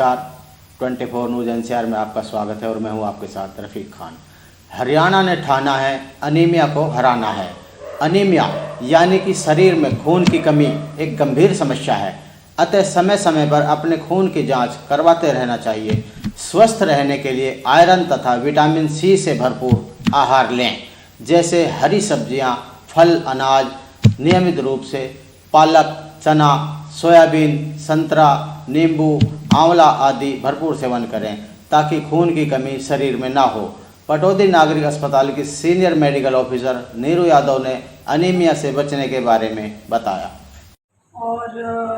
नमस्कार, 24 news NCR में आपका स्वागत है और मैं हूं आपके साथ रफ़ीक खान। हरियाणा ने ठाना है अनीमिया को हराना है। अनीमिया यानी कि शरीर में खून की कमी एक गंभीर समस्या है, अतः समय समय पर अपने खून की जांच करवाते रहना चाहिए। स्वस्थ रहने के लिए आयरन तथा विटामिन सी से भरपूर आहार लें, जैसे हरी सब्जियां, फल, अनाज, नियमित रूप से पालक, चना, सोयाबीन, संतरा, नींबू, आंवला आदि भरपूर सेवन करें ताकि खून की कमी शरीर में ना हो। पटौदी नागरिक अस्पताल की senior medical officer Neeru Yadav ने अनीमिया से बचने के बारे में बताया। और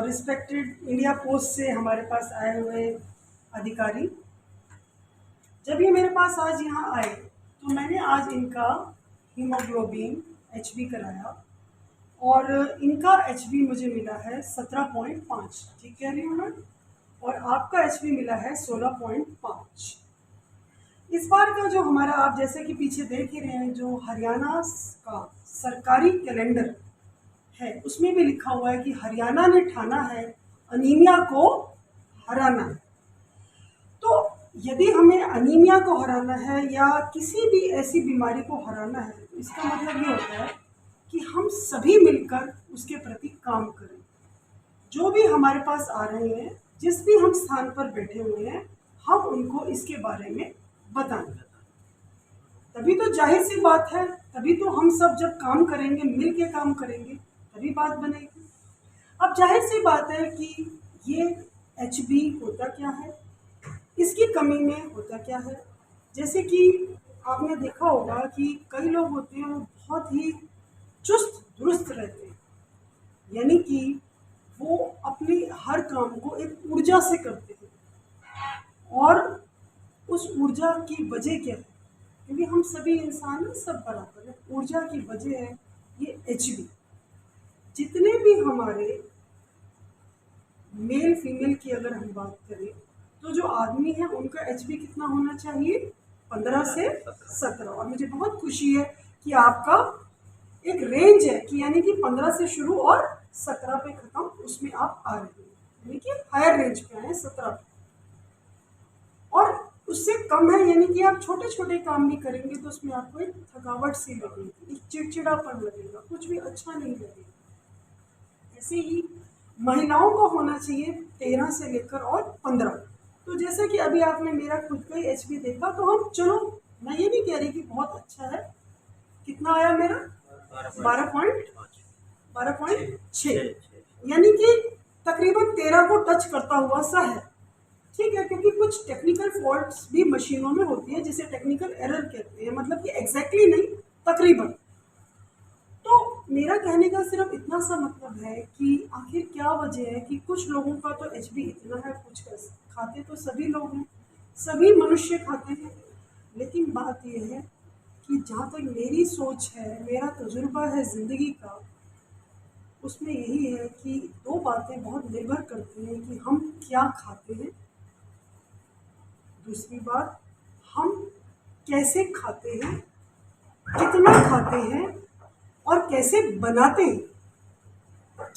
रिस्पेक्टेड इंडिया पोस्ट से हमारे पास आए हुए अधिकारी, जब ये मेरे पास आज यहाँ आए तो मैंने आज इनका हीमोग्लोबिन एचबी कराया और इनका एचबी मुझे मिला है 17.5, ठीक कह रही हूँ मैं, और आपका एचबी मिला है 16.5। इस बार का जो हमारा, आप जैसे कि पीछे देख ही रहे हैं, जो हरियाणा का सरकारी कैलेंडर है उसमें भी लिखा हुआ है कि हरियाणा ने ठाना है अनीमिया को हराना है। तो यदि हमें अनीमिया को हराना है या किसी भी ऐसी बीमारी को हराना है तो इसका मतलब ये होता है कि हम सभी मिलकर उसके प्रति काम करें। जो भी हमारे पास आ रहे हैं, जिस भी हम स्थान पर बैठे हुए हैं, हम उनको इसके बारे में बताएं। तभी तो जाहिर सी बात है, तभी तो हम सब जब काम करेंगे, मिल के काम करेंगे, तभी बात बनेगी। अब जाहिर सी बात है कि ये एचबी होता क्या है, इसकी कमी में होता क्या है। जैसे कि आपने देखा होगा कि कई लोग होते हैं वो बहुत ही चुस्त दुरुस्त रहते हैं, यानी कि वो अपने हर काम को एक ऊर्जा से करते हैं। और उस ऊर्जा की वजह क्या है, क्योंकि हम सभी इंसान सब बराबर है, ऊर्जा की वजह है ये एचबी। जितने भी हमारे मेल फीमेल की अगर हम बात करें तो जो आदमी है उनका एचबी कितना होना चाहिए, 15 से 17। और मुझे बहुत खुशी है कि आपका एक रेंज है कि यानी कि 15 से शुरू और 17 पे खत्म, उसमें आप आ रहे हैं, यानी कि हायर रेंज पे आए हैं 17 पे। और उससे कम है यानी कि आप छोटे छोटे काम भी करेंगे तो उसमें आपको एक थकावट सी लगेगी, एक चिड़चिड़ापन लगेगा, कुछ भी अच्छा नहीं लगेगा। ऐसे ही महिलाओं को होना चाहिए 13 से लेकर और 15। तो जैसे कि अभी आपने मेरा खुद का ही एचबी देखा, तो हम चलो, मैं ये नहीं कह रही कि बहुत अच्छा है, कितना आया मेरा 12.6, यानी कि तकरीबन 13 को टच करता हुआ सा है, ठीक है। क्योंकि कुछ टेक्निकल फॉल्ट्स भी मशीनों में होती है जिसे टेक्निकल एरर कहते हैं, मतलब कि एग्जैक्टली नहीं, तकरीबन। तो मेरा कहने का सिर्फ इतना सा मतलब है कि आखिर क्या वजह है कि कुछ लोगों का तो एचबी इतना है, कुछ खाते तो सभी लोग हैं, सभी मनुष्य खाते हैं। लेकिन बात यह है कि जहाँ तक मेरी सोच है, मेरा तजुर्बा है ज़िंदगी का, उसमें यही है कि दो बातें बहुत निर्भर करती हैं कि हम क्या खाते हैं, दूसरी बात हम कैसे खाते हैं, कितना खाते हैं और कैसे बनाते हैं।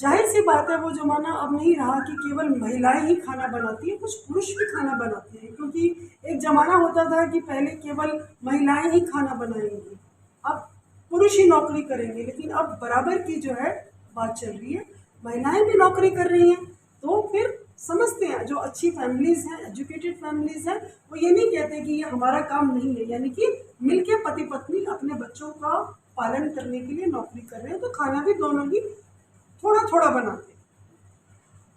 जाहिर सी बात है वो ज़माना अब नहीं रहा कि केवल महिलाएं ही खाना बनाती हैं, कुछ पुरुष भी खाना बनाते हैं। क्योंकि एक ज़माना होता था कि पहले केवल महिलाएं ही खाना बनाएंगी, अब पुरुष ही नौकरी करेंगे। लेकिन अब बराबर की जो है बात चल रही है, महिलाएं भी नौकरी कर रही हैं। तो फिर समझते हैं, जो अच्छी फैमिलीज़ हैं, एजुकेटेड फैमिलीज़ हैं, वो ये नहीं कहते कि ये हमारा काम नहीं है, यानी कि मिलके पति पत्नी अपने बच्चों का पालन करने के लिए नौकरी कर रहे हैं, तो खाना भी दोनों ही थोड़ा थोड़ा बनाते हैं।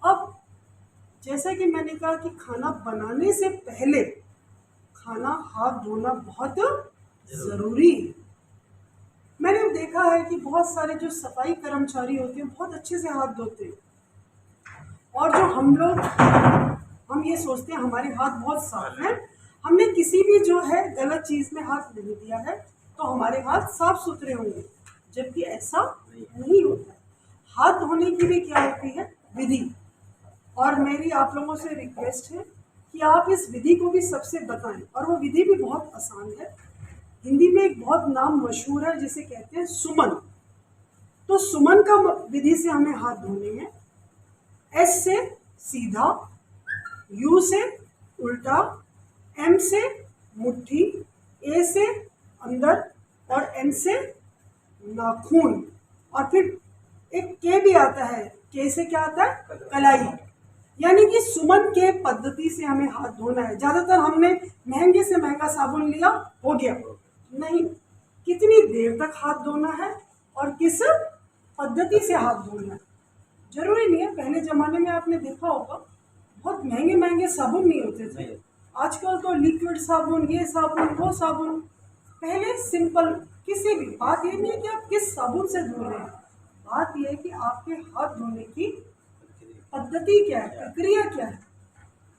अब जैसा कि मैंने कहा कि खाना बनाने से पहले खाना हाथ धोना बहुत ज़रूरी है। मैंने देखा है कि बहुत सारे जो सफाई कर्मचारी होते हैं बहुत अच्छे से हाथ धोते हैं, और जो हम ये सोचते हैं हमारे हाथ बहुत साफ हैं, हमने किसी भी जो है गलत चीज़ में हाथ नहीं दिया है तो हमारे हाथ साफ सुथरे होंगे, जबकि ऐसा नहीं होता है। हाथ धोने की भी क्या होती है, विधि। और मेरी आप लोगों से रिक्वेस्ट है कि आप इस विधि को भी सबसे बताएं, और वो विधि भी बहुत आसान है। हिंदी में एक बहुत नाम मशहूर है जिसे कहते हैं सुमन। तो सुमन का विधि से हमें हाथ धोने हैं। एस से सीधा, यू से उल्टा, एम से मुट्ठी, ए से अंदर और एन से नाखून, और फिर एक के भी आता है। के से क्या आता है? कलाई। यानी कि सुमन के पद्धति से हमें हाथ धोना है। ज़्यादातर हमने महंगे से महंगा साबुन लिया, हो गया, नहीं, कितनी देर तक हाथ धोना है और किस पद्धति से हाथ धोना है। जरूरी नहीं है, पहले ज़माने में आपने देखा होगा बहुत महंगे महंगे साबुन नहीं होते थे। आजकल तो लिक्विड साबुन, ये साबुन, वो साबुन। पहले सिंपल, किसी भी, बात ये नहीं है कि आप किस साबुन से धो रहे हैं, बात यह है कि आपके हाथ धोने की पद्धति क्या है, प्रक्रिया क्या है।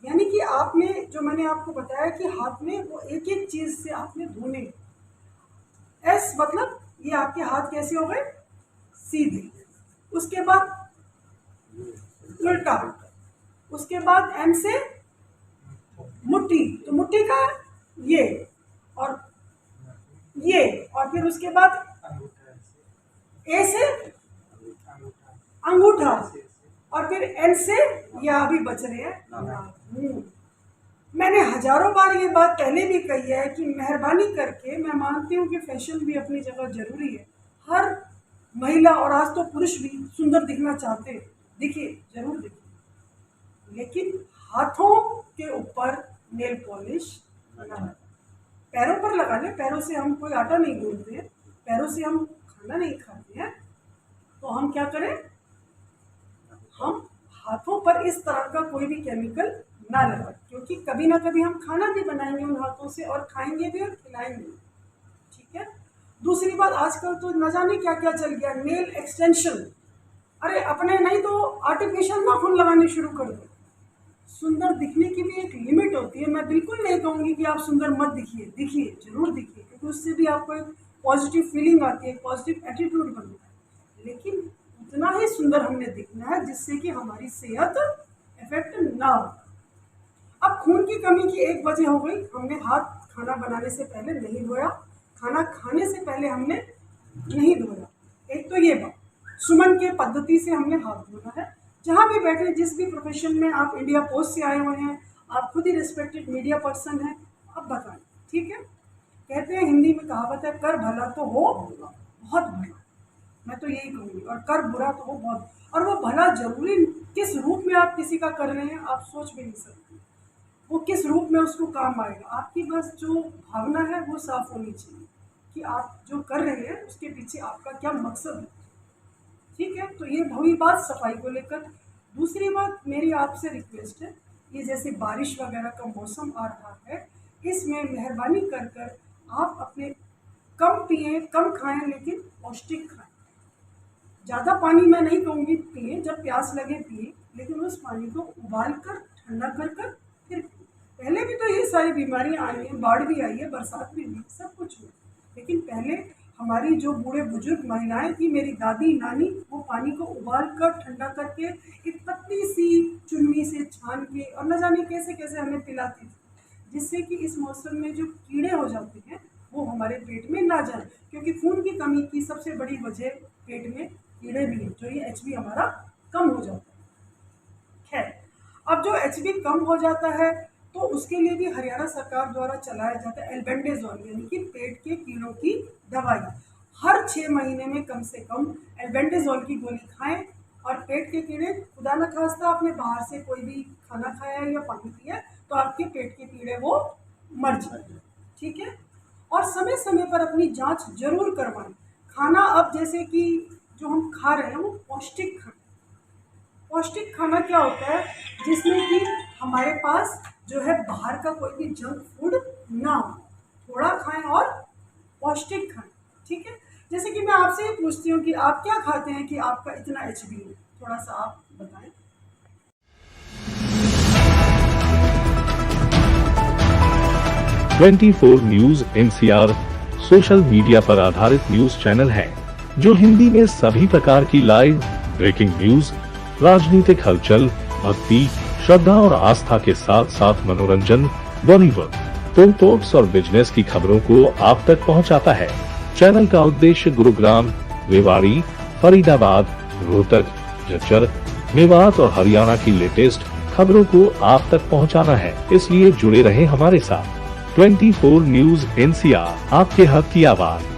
यानी कि आपने, जो मैंने आपको बताया कि हाथ में वो एक एक चीज़ से आपने धोने। एस मतलब ये आपके हाथ कैसे हो गए? सीधे। उसके बाद उल्टा, उसके बाद एम से मुट्ठी, तो मुट्ठी का ये और ये, और फिर उसके बाद ए से अंगूठा, और फिर एन से या अभी बच रहे हैं। मैंने हजारों बार ये बात पहले भी कही है कि मेहरबानी करके, मैं मानती हूँ कि फैशन भी अपनी जगह जरूरी है, हर महिला और आज तो पुरुष भी सुंदर दिखना चाहते हैं, दिखिए, जरूर दिखिए, लेकिन हाथों के ऊपर नेल पॉलिश ना, पैरों पर लगा ले। पैरों से हम कोई आटा नहीं गूंथते हैं, पैरों से हम खाना नहीं खाते हैं, तो हम क्या करें, हम हाथों पर इस तरह का कोई भी केमिकल ना लगाएं, क्योंकि कभी ना कभी हम खाना भी बनाएंगे उन हाथों से और खाएंगे भी और खिलाएंगे, ठीक है। दूसरी बात, आजकल तो न जाने क्या क्या चल गया, नेल एक्सटेंशन। अरे अपने नहीं तो आर्टिफिशियल नाखून लगाने शुरू कर दो। सुंदर दिखने की भी एक लिमिट होती है। मैं बिल्कुल नहीं कहूँगी कि आप सुंदर मत दिखिए, दिखिए, जरूर दिखिए, क्योंकि उससे भी आपको एक पॉजिटिव फीलिंग आती है, एक पॉजिटिव एटीट्यूड बनता है, लेकिन उतना ही सुंदर हमने दिखना है जिससे कि हमारी सेहत इफेक्ट ना हो। अब खून की कमी की एक वजह हो गई, हमने हाथ खाना बनाने से पहले नहीं धोया, खाना खाने से पहले हमने नहीं धोया। एक तो ये बात, सुमन के पद्धति से हमने हाथ धोना है। जहाँ भी बैठे, जिस भी प्रोफेशन में आप, इंडिया पोस्ट से आए हुए हैं, आप खुद ही रिस्पेक्टेड मीडिया पर्सन हैं, आप बताएं, ठीक है। कहते हैं, हिंदी में कहावत है, कर भला तो हो बहुत भला, मैं तो यही कहूँगी, और कर बुरा तो हो बहुत। और वो भला जरूरी किस रूप में आप किसी का कर रहे हैं, आप सोच भी नहीं सकते वो किस रूप में उसको काम आएगा। आपकी बस जो भावना है वो साफ होनी चाहिए कि आप जो कर रहे हैं उसके पीछे आपका क्या मकसद है, ठीक है। तो ये हुई बात सफाई को लेकर। दूसरी बात, मेरी आपसे रिक्वेस्ट है, ये जैसे बारिश वगैरह का मौसम आ रहा है, इसमें मेहरबानी कर कर आप अपने कम पिए, कम खाएं, लेकिन पौष्टिक खाएं। ज़्यादा पानी मैं नहीं कहूँगी पिए, जब प्यास लगे पिए, लेकिन उस पानी को उबाल कर, ठंडा कर कर फिर। पहले भी तो ये सारी बीमारियाँ आई हैं, बाढ़ भी आई है, बरसात भी हुई, सब कुछ हुआ, लेकिन पहले हमारी जो बूढ़े बुजुर्ग महिलाएं थी, मेरी दादी नानी, वो पानी को उबाल कर, ठंडा करके, एक पतली सी चुन्नी से छान के, और न जाने कैसे कैसे हमें पिलाती थी, जिससे कि इस मौसम में जो कीड़े हो जाते हैं वो हमारे पेट में ना जाए, क्योंकि खून की कमी की सबसे बड़ी वजह पेट में कीड़े भी हैं, जो ये HB हमारा कम हो जाता है। खैर, अब जो HB कम हो जाता है तो उसके लिए भी हरियाणा सरकार द्वारा चलाया जाता है एल्बेंडाजोल, यानी कि पेट के कीड़ों की दवाई। हर 6 महीने में कम से कम एल्बेंडाजोल की गोली खाएं, और पेट के कीड़े, खुदा न खास्ता आपने बाहर से कोई भी खाना खाया है या पानी पिया तो आपके पेट के कीड़े वो मर जाएंगे, ठीक है। और समय समय पर अपनी जांच जरूर करवाएं। खाना, अब जैसे कि जो हम खा रहे हैं वो पौष्टिक खाना। पौष्टिक खाना क्या होता है, जिसमें कि हमारे पास जो है बाहर का कोई भी जंक फूड ना हो, थोड़ा खाएं और पौष्टिक खाएं, ठीक है। जैसे कि मैं आपसे ये पूछती हूँ कि आप क्या खाते हैं कि आपका इतना HB है, थोड़ा सा आप बताएं। .24 न्यूज NCR सोशल मीडिया पर आधारित न्यूज चैनल है, जो हिंदी में सभी प्रकार की लाइव ब्रेकिंग न्यूज, राजनीतिक हलचल, भक्ति, श्रद्धा और आस्था के साथ साथ मनोरंजन, बॉलीवुड, फिल्म टॉक्स और बिजनेस की खबरों को आप तक पहुंचाता है। चैनल का उद्देश्य गुरुग्राम, रेवाड़ी, फरीदाबाद, रोहतक, झज्जर, मेवात और हरियाणा की लेटेस्ट खबरों को आप तक पहुंचाना है, इसलिए जुड़े रहें हमारे साथ। 24 न्यूज NCR, आपके हक की आवाज।